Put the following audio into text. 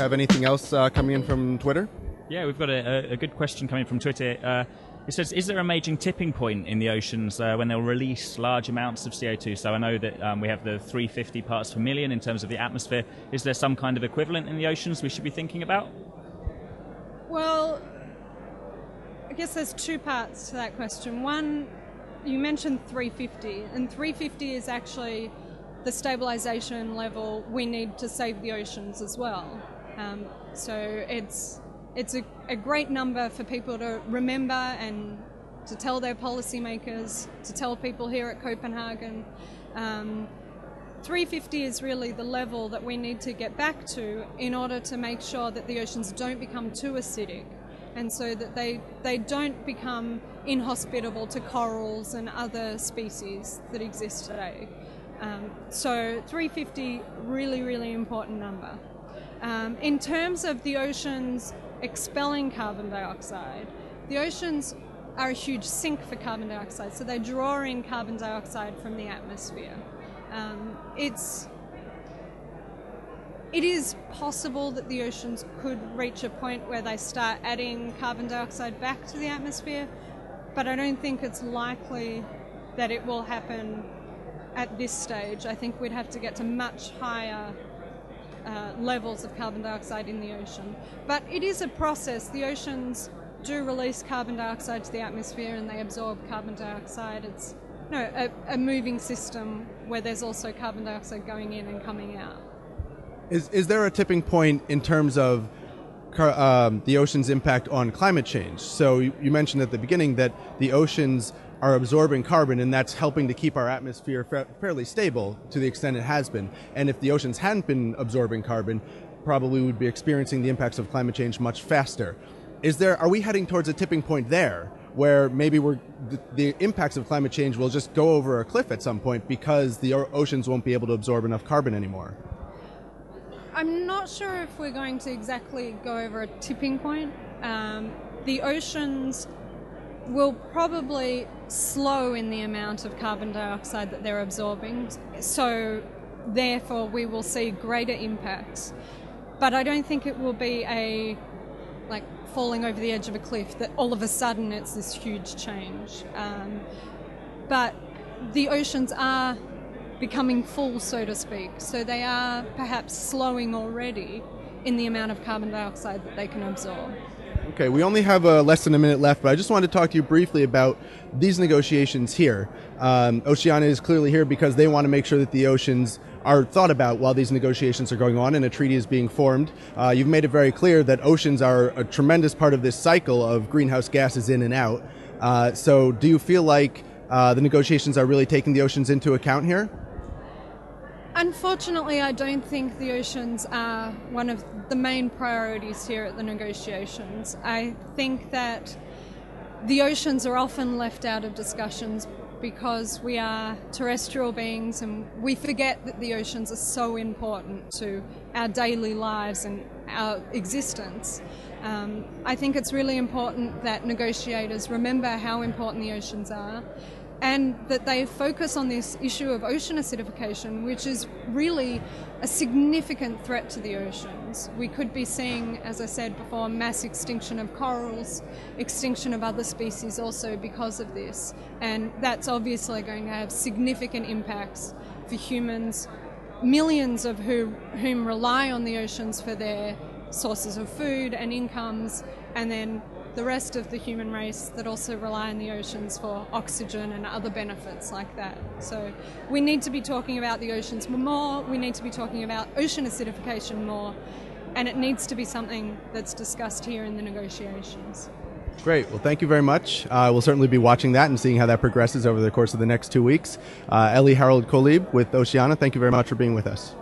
have anything else coming in from Twitter? Yeah, we've got a good question coming from Twitter. It says, is there a major tipping point in the oceans when they'll release large amounts of CO2? So I know that we have the 350 parts per million in terms of the atmosphere. Is there some kind of equivalent in the oceans we should be thinking about? Well, I guess there's two parts to that question. One, you mentioned 350, and 350 is actually the stabilization level we need to save the oceans as well. So it's a great number for people to remember and to tell their policymakers, to tell people here at Copenhagen. 350 is really the level that we need to get back to in order to make sure that the oceans don't become too acidic, and so that they don't become inhospitable to corals and other species that exist today. So 350, really, really important number. In terms of the oceans expelling carbon dioxide, the oceans are a huge sink for carbon dioxide, so they draw in carbon dioxide from the atmosphere. It is possible that the oceans could reach a point where they start adding carbon dioxide back to the atmosphere, but I don't think it's likely that it will happen at this stage. I think we'd have to get to much higher levels of carbon dioxide in the ocean. But it is a process. The oceans do release carbon dioxide to the atmosphere and they absorb carbon dioxide. It's a moving system where there's also carbon dioxide going in and coming out. Is there a tipping point in terms of the ocean's impact on climate change? So you mentioned at the beginning that the oceans are absorbing carbon, and that's helping to keep our atmosphere fairly stable to the extent it has been. And if the oceans hadn't been absorbing carbon, probably we'd be experiencing the impacts of climate change much faster. Are we heading towards a tipping point there, where maybe the impacts of climate change will just go over a cliff at some point because the oceans won't be able to absorb enough carbon anymore? I'm not sure if we're going to exactly go over a tipping point. The oceans will probably slow in the amount of carbon dioxide that they're absorbing, so therefore we will see greater impacts. But I don't think it will be like falling over the edge of a cliff, that all of a sudden it's this huge change. But the oceans are becoming full, so to speak, so they are perhaps slowing already in the amount of carbon dioxide that they can absorb. Okay, we only have less than a minute left, but I just wanted to talk to you briefly about these negotiations here. Oceana is clearly here because they want to make sure that the oceans are thought about while these negotiations are going on and a treaty is being formed. You've made it very clear that oceans are a tremendous part of this cycle of greenhouse gases in and out. So do you feel like the negotiations are really taking the oceans into account here? Unfortunately, I don't think the oceans are one of the main priorities here at the negotiations. I think that the oceans are often left out of discussions because we are terrestrial beings and we forget that the oceans are so important to our daily lives and our existence. I think it's really important that negotiators remember how important the oceans are, and that they focus on this issue of ocean acidification, which is really a significant threat to the oceans. We could be seeing, as I said before, mass extinction of corals, extinction of other species also because of this. And that's obviously going to have significant impacts for humans, millions of whom rely on the oceans for their sources of food and incomes, and then the rest of the human race that also rely on the oceans for oxygen and other benefits like that. So we need to be talking about the oceans more, we need to be talking about ocean acidification more, and it needs to be something that's discussed here in the negotiations. Great. Well, thank you very much. We'll certainly be watching that and seeing how that progresses over the course of the next 2 weeks. Ellycia Harrould-Kolieb with Oceana, thank you very much for being with us.